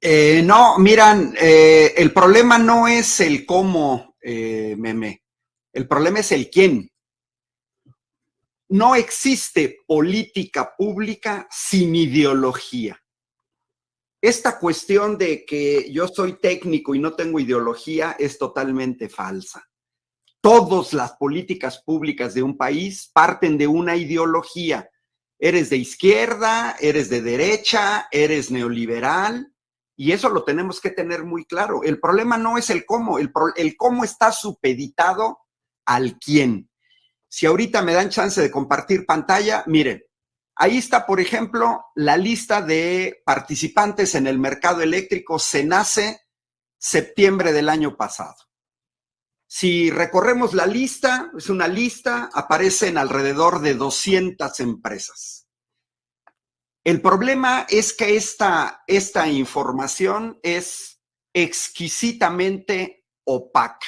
No, miran, el problema no es el cómo, meme. El problema es el quién. No existe política pública sin ideología. Esta cuestión de que yo soy técnico y no tengo ideología es totalmente falsa. Todas las políticas públicas de un país parten de una ideología. Eres de izquierda, eres de derecha, eres neoliberal, y eso lo tenemos que tener muy claro. El problema no es el cómo, el cómo está supeditado al quién. Si ahorita me dan chance de compartir pantalla, miren, ahí está, por ejemplo, la lista de participantes en el mercado eléctrico CENACE, septiembre del año pasado. Si recorremos la lista, es una lista, aparecen alrededor de 200 empresas. El problema es que esta información es exquisitamente opaca,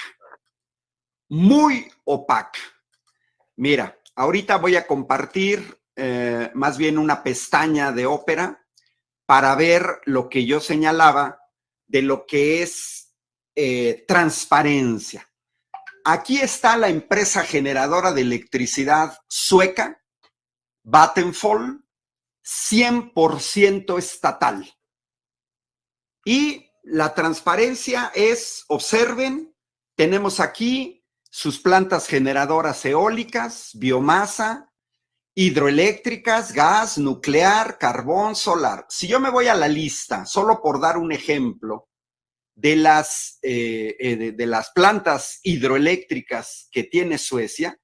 muy opaca. Mira, ahorita voy a compartir más bien una pestaña de Opera para ver lo que yo señalaba de lo que es transparencia. Aquí está la empresa generadora de electricidad sueca, Vattenfall, 100% estatal. Y la transparencia es, observen, tenemos aquí sus plantas generadoras eólicas, biomasa, hidroeléctricas, gas, nuclear, carbón, solar. Si yo me voy a la lista, solo por dar un ejemplo, de las plantas hidroeléctricas que tiene Suecia,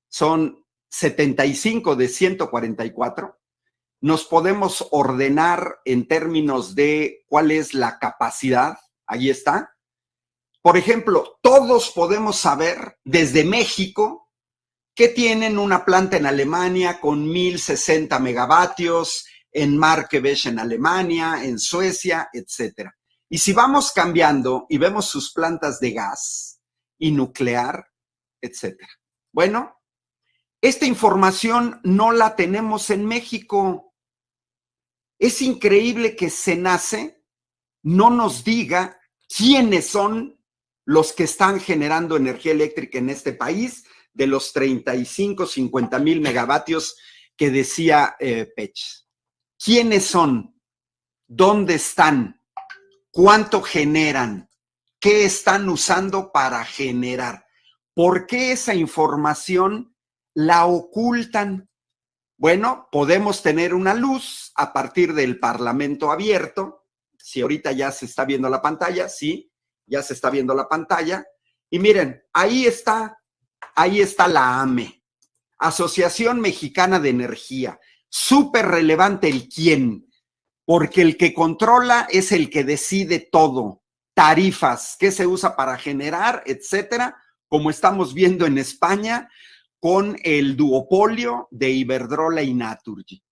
son 75 de 144, nos podemos ordenar en términos de cuál es la capacidad, ahí está. Por ejemplo, todos podemos saber desde México que tienen una planta en Alemania con 1060 megavatios, en Markevech en Alemania, en Suecia, etcétera. Y si vamos cambiando y vemos sus plantas de gas y nuclear, etcétera. Bueno, esta información no la tenemos en México. Es increíble que CENACE no nos diga quiénes son los que están generando energía eléctrica en este país de los 35, 50 mil megavatios que decía Pech. ¿Quiénes son? ¿Dónde están? ¿Cuánto generan? ¿Qué están usando para generar? ¿Por qué esa información la ocultan? Bueno, podemos tener una luz a partir del Parlamento abierto. Si ahorita ya se está viendo la pantalla, sí, ya se está viendo la pantalla. Y miren, ahí está la AME, Asociación Mexicana de Energía. Súper relevante el quién, porque el que controla es el que decide todo. Tarifas, qué se usa para generar, etcétera, como estamos viendo en España con el duopolio de Iberdrola y Naturgy.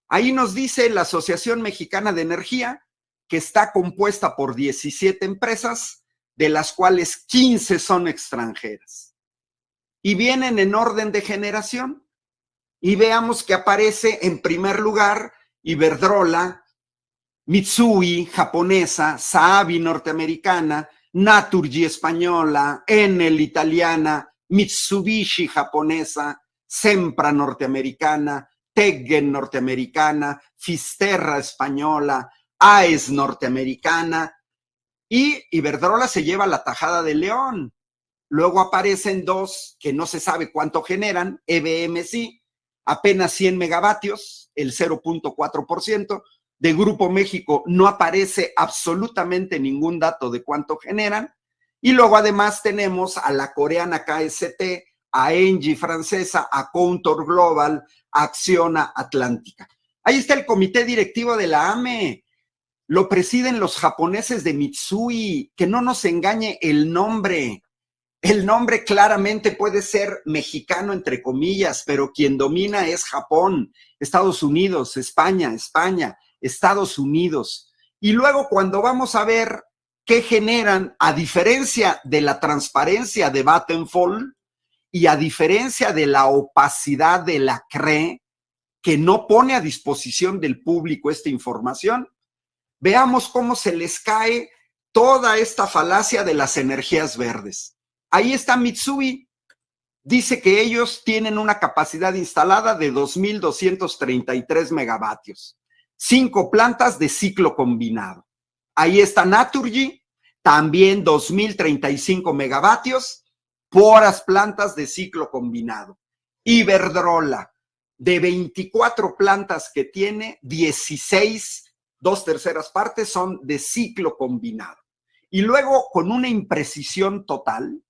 Ahí nos dice la Asociación Mexicana de Energía que está compuesta por 17 empresas, de las cuales 15 son extranjeras. Y vienen en orden de generación. Y veamos que aparece en primer lugar Iberdrola, Mitsui japonesa, Saabi norteamericana, Naturgy española, Enel italiana, Mitsubishi japonesa, Sempra norteamericana, Teggen norteamericana, Fisterra española, AES norteamericana, y Iberdrola se lleva la tajada de León. Luego aparecen dos que no se sabe cuánto generan, EBM sí, apenas 100 megavatios, el 0.4%. De Grupo México no aparece absolutamente ningún dato de cuánto generan. Y luego además tenemos a la coreana KST, a Engie francesa, a Contour Global, a Acciona Atlántica. Ahí está el comité directivo de la AME. Lo presiden los japoneses de Mitsui. Que no nos engañe el nombre. El nombre claramente puede ser mexicano, entre comillas, pero quien domina es Japón, Estados Unidos, España, Estados Unidos. Y luego cuando vamos a ver qué generan, a diferencia de la transparencia de Vattenfall y a diferencia de la opacidad de la CRE, que no pone a disposición del público esta información, veamos cómo se les cae toda esta falacia de las energías verdes. Ahí está Mitsui. Dice que ellos tienen una capacidad instalada de 2.233 megavatios. 5 plantas de ciclo combinado. Ahí está Naturgy, también 2.035 megavatios, puras plantas de ciclo combinado. Iberdrola, de 24 plantas que tiene, 16, 2/3 partes son de ciclo combinado. Y luego, con una imprecisión total,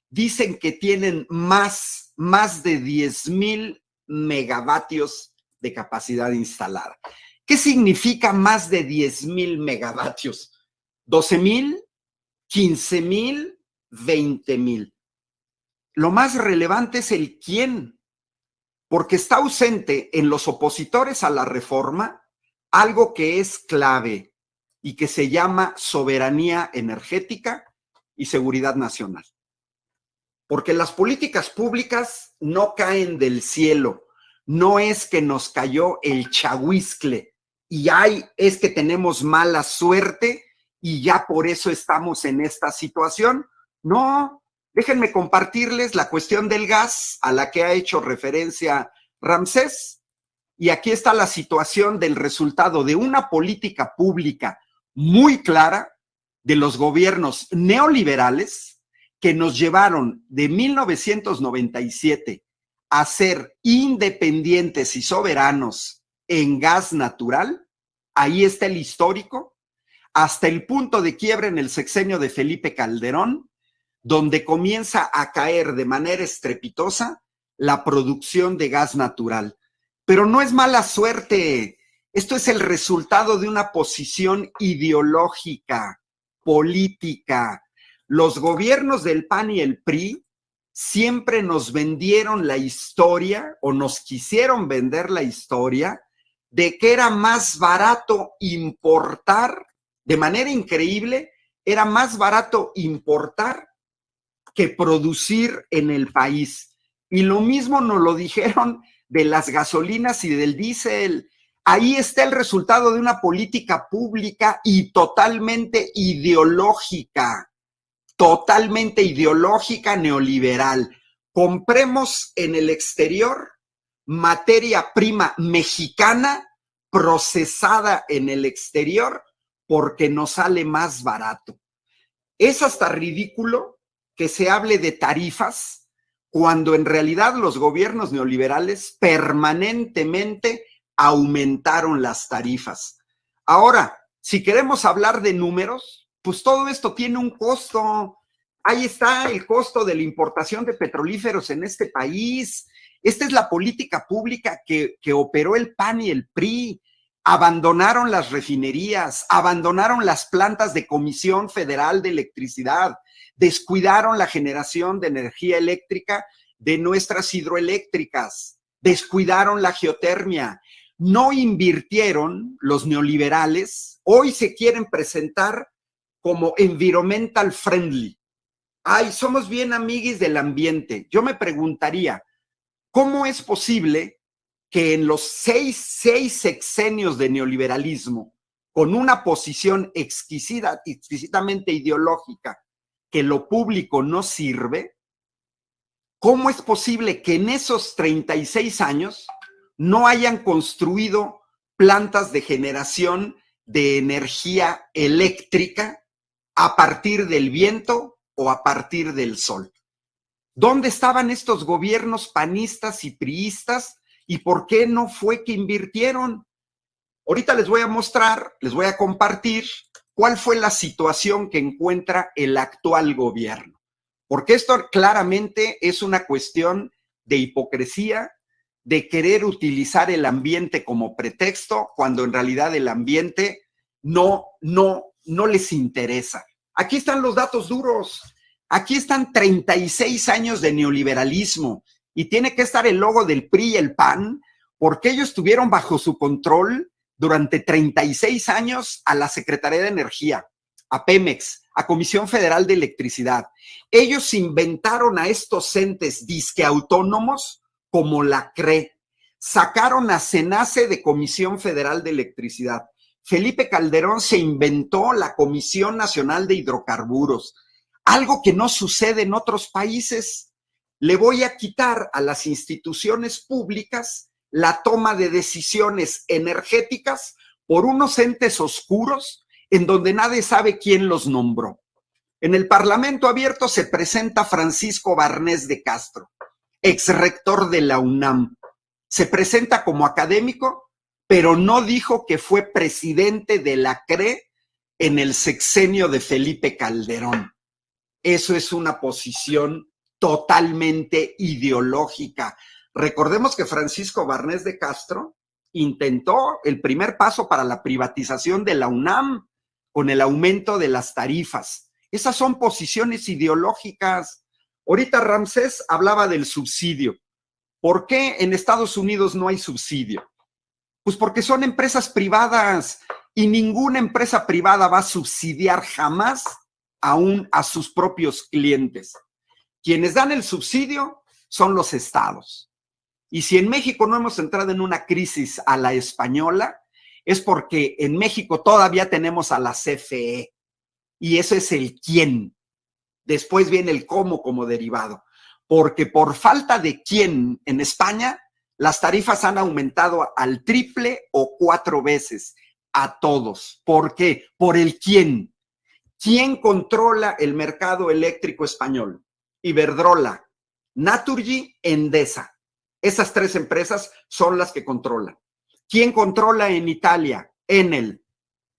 dicen que tienen más de 10,000 megavatios de capacidad instalada. ¿Qué significa más de 10,000 megavatios? 12,000, 15,000, 20,000. Lo más relevante es el quién, porque está ausente en los opositores a la reforma algo que es clave y que se llama soberanía energética y seguridad nacional. Porque las políticas públicas no caen del cielo, no es que nos cayó el chahuizcle y es que tenemos mala suerte y ya por eso estamos en esta situación. No, déjenme compartirles la cuestión del gas a la que ha hecho referencia Ramsés. Y aquí está la situación del resultado de una política pública muy clara de los gobiernos neoliberales que nos llevaron de 1997 a ser independientes y soberanos en gas natural. Ahí está el histórico, hasta el punto de quiebre en el sexenio de Felipe Calderón, donde comienza a caer de manera estrepitosa la producción de gas natural. Pero no es mala suerte, esto es el resultado de una posición ideológica, política. Los gobiernos del PAN y el PRI siempre nos vendieron la historia o nos quisieron vender la historia de que era más barato importar, de manera increíble, era más barato importar que producir en el país. Y lo mismo nos lo dijeron de las gasolinas y del diésel. Ahí está el resultado de una política pública y totalmente ideológica neoliberal. Compremos en el exterior materia prima mexicana procesada en el exterior porque nos sale más barato. Es hasta ridículo que se hable de tarifas cuando en realidad los gobiernos neoliberales permanentemente aumentaron las tarifas. Ahora, si queremos hablar de números, pues todo esto tiene un costo. Ahí está el costo de la importación de petrolíferos en este país. Esta es la política pública que operó el PAN y el PRI. Abandonaron las refinerías, abandonaron las plantas de Comisión Federal de Electricidad, descuidaron la generación de energía eléctrica de nuestras hidroeléctricas, descuidaron la geotermia, no invirtieron los neoliberales, hoy se quieren presentar como environmental friendly. Ay, somos bien amiguis del ambiente. Yo me preguntaría, ¿cómo es posible que en los seis sexenios de neoliberalismo, con una posición exquisitamente ideológica, que lo público no sirve, cómo es posible que en esos 36 años no hayan construido plantas de generación de energía eléctrica a partir del viento o a partir del sol? ¿Dónde estaban estos gobiernos panistas y priistas y por qué no fue que invirtieron? Ahorita les voy a mostrar, les voy a compartir cuál fue la situación que encuentra el actual gobierno. Porque esto claramente es una cuestión de hipocresía, de querer utilizar el ambiente como pretexto, cuando en realidad el ambiente no les interesa. Aquí están los datos duros. Aquí están 36 años de neoliberalismo y tiene que estar el logo del PRI y el PAN porque ellos tuvieron bajo su control durante 36 años a la Secretaría de Energía, a Pemex, a Comisión Federal de Electricidad. Ellos inventaron a estos entes disque autónomos como la CRE. Sacaron a CENACE de Comisión Federal de Electricidad. Felipe Calderón se inventó la Comisión Nacional de Hidrocarburos, algo que no sucede en otros países. Le voy a quitar a las instituciones públicas la toma de decisiones energéticas por unos entes oscuros en donde nadie sabe quién los nombró. En el Parlamento Abierto se presenta Francisco Barnés de Castro, exrector de la UNAM. Se presenta como académico, pero no dijo que fue presidente de la CRE en el sexenio de Felipe Calderón. Eso es una posición totalmente ideológica. Recordemos que Francisco Barnés de Castro intentó el primer paso para la privatización de la UNAM con el aumento de las tarifas. Esas son posiciones ideológicas. Ahorita Ramsés hablaba del subsidio. ¿Por qué en Estados Unidos no hay subsidio? Pues porque son empresas privadas y ninguna empresa privada va a subsidiar jamás aún a sus propios clientes. Quienes dan el subsidio son los estados. Y si en México no hemos entrado en una crisis a la española, es porque en México todavía tenemos a la CFE. Y ese es el quién. Después viene el cómo como derivado. Porque por falta de quién en España, las tarifas han aumentado al triple o 4 veces a todos. ¿Por qué? Por el quién. ¿Quién controla el mercado eléctrico español? Iberdrola, Naturgy, Endesa. Esas 3 empresas son las que controlan. ¿Quién controla en Italia? Enel.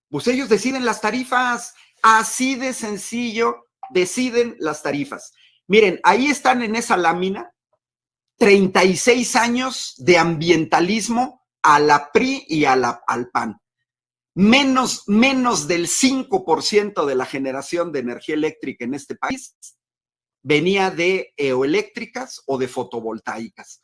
Pues ellos deciden las tarifas. Así de sencillo, deciden las tarifas. Miren, ahí están en esa lámina 36 años de ambientalismo a la PRI y al PAN. Menos del 5% de la generación de energía eléctrica en este país venía de eoeléctricas o de fotovoltaicas.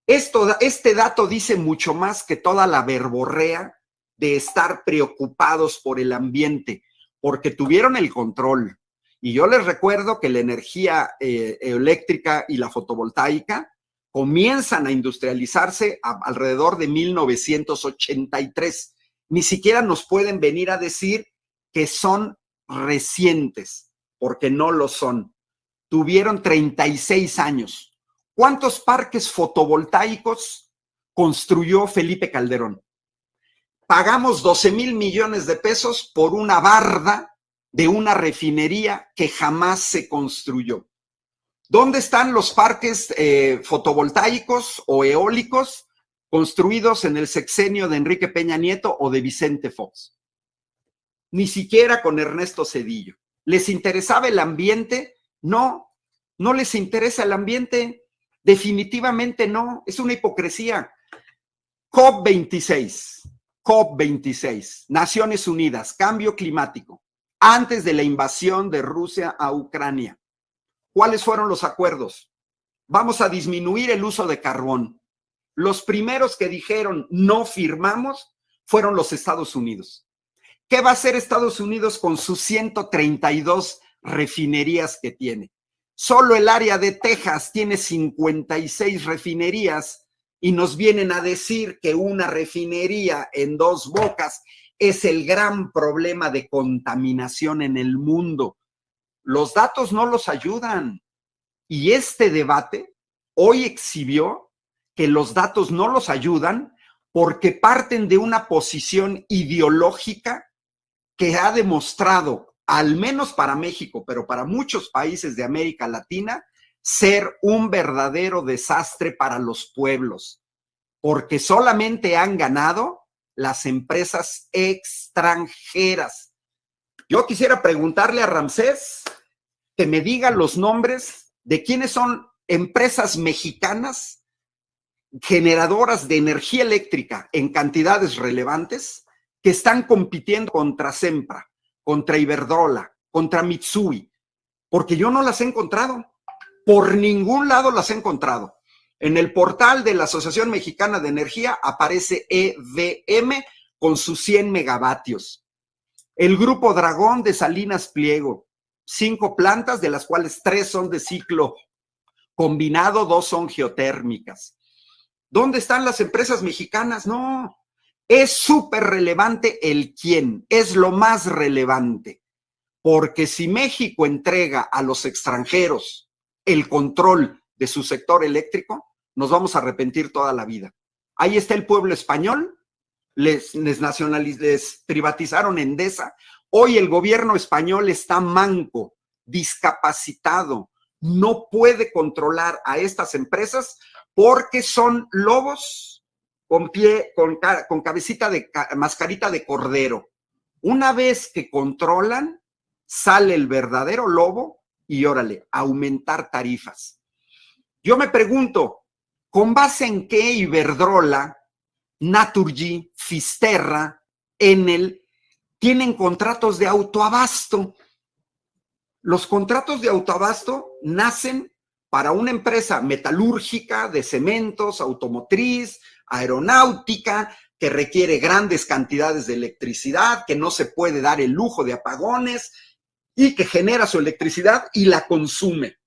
Este dato dice mucho más que toda la verborrea de estar preocupados por el ambiente, porque tuvieron el control. Y yo les recuerdo que la energía eléctrica y la fotovoltaica comienzan a industrializarse alrededor de 1983. Ni siquiera nos pueden venir a decir que son recientes, porque no lo son. Tuvieron 36 años. ¿Cuántos parques fotovoltaicos construyó Felipe Calderón? Pagamos 12,000 millones de pesos por una barda de una refinería que jamás se construyó. ¿Dónde están los parques fotovoltaicos o eólicos construidos en el sexenio de Enrique Peña Nieto o de Vicente Fox? Ni siquiera con Ernesto Zedillo. ¿Les interesaba el ambiente? No, no les interesa el ambiente. Definitivamente no, es una hipocresía. COP26, Naciones Unidas, cambio climático, antes de la invasión de Rusia a Ucrania. ¿Cuáles fueron los acuerdos? Vamos a disminuir el uso de carbón. Los primeros que dijeron no firmamos fueron los Estados Unidos. ¿Qué va a hacer Estados Unidos con sus 132 refinerías que tiene? Solo el área de Texas tiene 56 refinerías y nos vienen a decir que una refinería en Dos Bocas es el gran problema de contaminación en el mundo. Los datos no los ayudan. Y este debate hoy exhibió que los datos no los ayudan porque parten de una posición ideológica que ha demostrado, al menos para México, pero para muchos países de América Latina, ser un verdadero desastre para los pueblos, porque solamente han ganado las empresas extranjeras. Yo quisiera preguntarle a Ramsés que me diga los nombres de quiénes son empresas mexicanas generadoras de energía eléctrica en cantidades relevantes que están compitiendo contra Sempra, contra Iberdrola, contra Mitsui, porque yo no las he encontrado. Por ningún lado las he encontrado. En el portal de la Asociación Mexicana de Energía aparece EVM con sus 100 megavatios. El Grupo Dragón de Salinas Pliego, 5 plantas, de las cuales 3 son de ciclo combinado, 2 son geotérmicas. ¿Dónde están las empresas mexicanas? No, Es súper relevante el quién, es lo más relevante, porque si México entrega a los extranjeros el control de su sector eléctrico, nos vamos a arrepentir toda la vida. Ahí está el pueblo español, les privatizaron Endesa. Hoy el gobierno español está manco, discapacitado, no puede controlar a estas empresas porque son lobos con cabecita de mascarita de cordero. Una vez que controlan, sale el verdadero lobo y órale, aumentar tarifas. Yo me pregunto, ¿con base en qué Iberdrola, Naturgy, Fisterra, Enel tienen contratos de autoabasto? Los contratos de autoabasto nacen para una empresa metalúrgica, de cementos, automotriz, aeronáutica, que requiere grandes cantidades de electricidad, que no se puede dar el lujo de apagones y que genera su electricidad y la consume.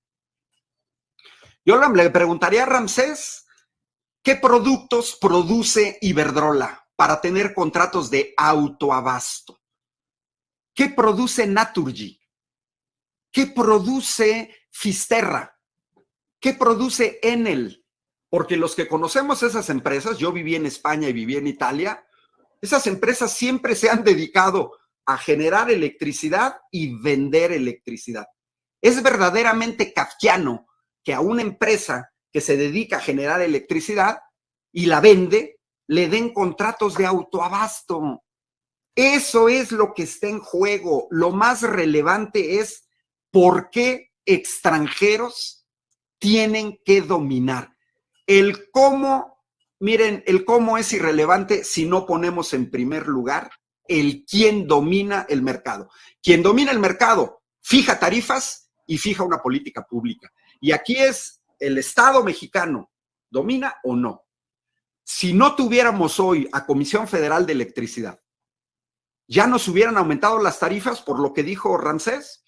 Yo le preguntaría a Ramsés, ¿qué productos produce Iberdrola para tener contratos de autoabasto? ¿Qué produce Naturgy? ¿Qué produce Fisterra? ¿Qué produce Enel? Porque los que conocemos esas empresas, yo viví en España y viví en Italia, esas empresas siempre se han dedicado a generar electricidad y vender electricidad. Es verdaderamente kafkiano que a una empresa que se dedica a generar electricidad y la vende, le den contratos de autoabasto. Eso es lo que está en juego. Lo más relevante es por qué extranjeros tienen que dominar. El cómo, miren, el cómo es irrelevante si no ponemos en primer lugar el quién domina el mercado. Quien domina el mercado fija tarifas y fija una política pública. Y aquí es el Estado mexicano, ¿domina o no? Si no tuviéramos hoy a Comisión Federal de Electricidad, ya nos hubieran aumentado las tarifas por lo que dijo Ramsés.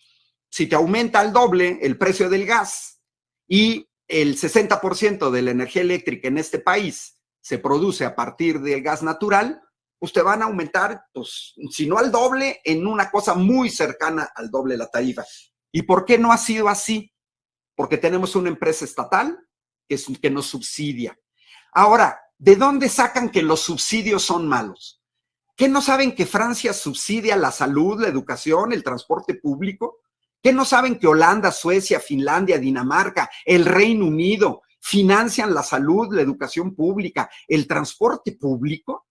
Si te aumenta al doble el precio del gas y el 60% de la energía eléctrica en este país se produce a partir del gas natural, pues te van a aumentar, pues, si no al doble, en una cosa muy cercana al doble la tarifa. ¿Y por qué no ha sido así? Porque tenemos una empresa estatal que nos subsidia. Ahora, ¿de dónde sacan que los subsidios son malos? ¿Qué no saben que Francia subsidia la salud, la educación, el transporte público? ¿Qué no saben que Holanda, Suecia, Finlandia, Dinamarca, el Reino Unido financian la salud, la educación pública, el transporte público?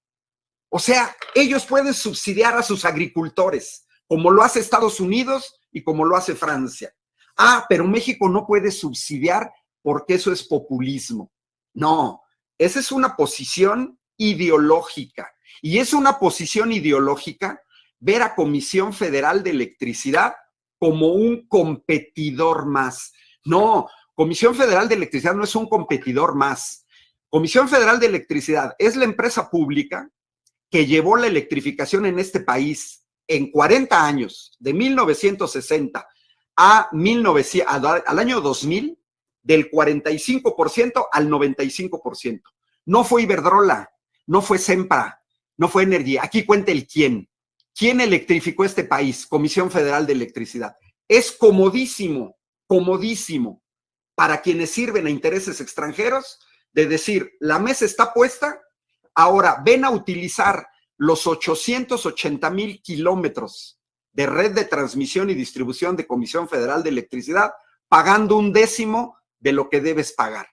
O sea, ellos pueden subsidiar a sus agricultores, como lo hace Estados Unidos y como lo hace Francia. Ah, pero México no puede subsidiar porque eso es populismo. No, esa es una posición ideológica. Y es una posición ideológica ver a Comisión Federal de Electricidad como un competidor más. No, Comisión Federal de Electricidad no es un competidor más. Comisión Federal de Electricidad es la empresa pública que llevó la electrificación en este país en 40 años, de 1960 al año 2000, del 45% al 95%. No fue Iberdrola, no fue Sempra, no fue Energy. Aquí cuenta el quién. ¿Quién electrificó este país? Comisión Federal de Electricidad. Es comodísimo, comodísimo para quienes sirven a intereses extranjeros de decir, la mesa está puesta, ahora ven a utilizar los 880,000 kilómetros de red de transmisión y distribución de Comisión Federal de Electricidad, pagando 1/10 de lo que debes pagar.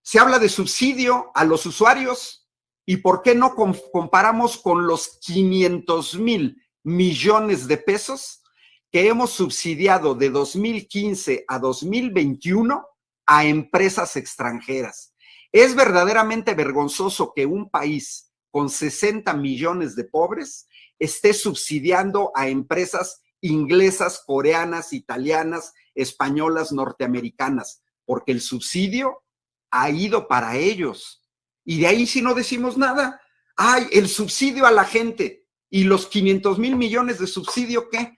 Se habla de subsidio a los usuarios, ¿y por qué no comparamos con los 500,000 millones de pesos que hemos subsidiado de 2015 a 2021 a empresas extranjeras? Es verdaderamente vergonzoso que un país con 60 millones de pobres esté subsidiando a empresas inglesas, coreanas, italianas, españolas, norteamericanas, porque el subsidio ha ido para ellos. Y de ahí si no decimos nada, ¡ay, el subsidio a la gente! ¿Y los 500,000 millones de subsidio qué?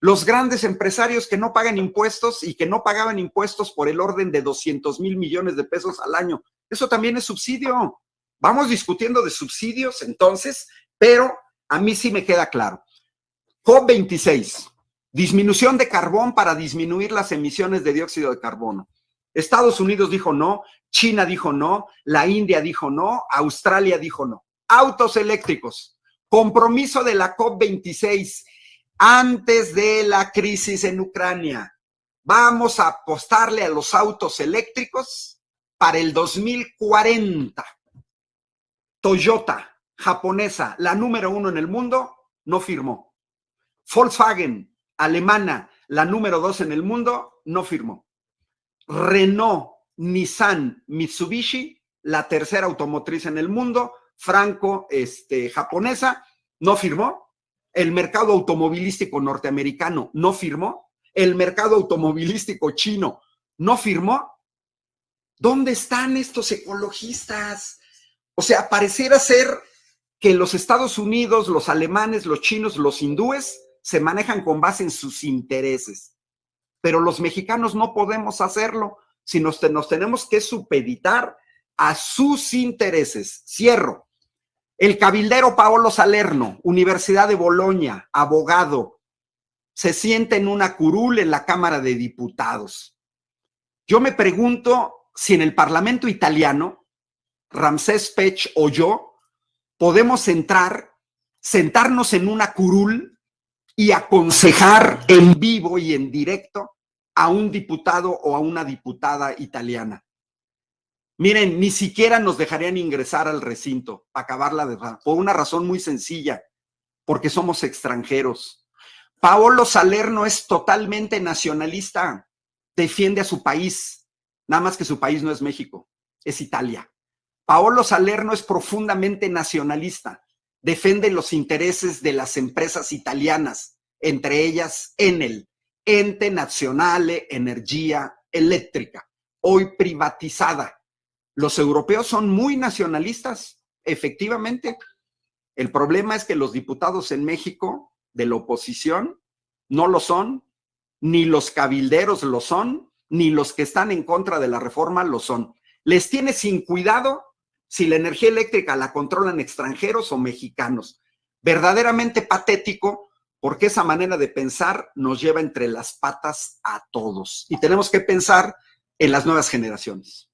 Los grandes empresarios que no pagan impuestos y que no pagaban impuestos por el orden de 200,000 millones de pesos al año. Eso también es subsidio. Vamos discutiendo de subsidios entonces, pero a mí sí me queda claro. COP26, disminución de carbón para disminuir las emisiones de dióxido de carbono. Estados Unidos dijo no, China dijo no, la India dijo no, Australia dijo no. Autos eléctricos, compromiso de la COP26 antes de la crisis en Ucrania. Vamos a apostarle a los autos eléctricos para el 2040. Toyota, japonesa, la número 1 en el mundo, no firmó. Volkswagen, alemana, la número 2 en el mundo, no firmó. Renault, Nissan, Mitsubishi, la tercera automotriz en el mundo, japonesa, no firmó. El mercado automovilístico norteamericano no firmó. El mercado automovilístico chino no firmó. ¿Dónde están estos ecologistas? O sea, pareciera ser que los Estados Unidos, los alemanes, los chinos, los hindúes se manejan con base en sus intereses. Pero los mexicanos no podemos hacerlo, sino nos tenemos que supeditar a sus intereses. Cierro. El cabildero Paolo Salerno, Universidad de Bolonia, abogado, se sienta en una curul en la Cámara de Diputados. Yo me pregunto si en el Parlamento italiano, Ramsés Pech o yo, podemos sentarnos en una curul y aconsejar en vivo y en directo a un diputado o a una diputada italiana. Miren, ni siquiera nos dejarían ingresar al recinto para acabarla de verdad, por una razón muy sencilla, porque somos extranjeros. Paolo Salerno es totalmente nacionalista, defiende a su país, nada más que su país no es México, es Italia. Paolo Salerno es profundamente nacionalista, defiende los intereses de las empresas italianas, entre ellas Enel, Ente Nazionale Energia Eléctrica, hoy privatizada. Los europeos son muy nacionalistas, efectivamente. El problema es que los diputados en México de la oposición no lo son, ni los cabilderos lo son, ni los que están en contra de la reforma lo son. Les tiene sin cuidado si la energía eléctrica la controlan extranjeros o mexicanos. Verdaderamente patético, porque esa manera de pensar nos lleva entre las patas a todos. Y tenemos que pensar en las nuevas generaciones.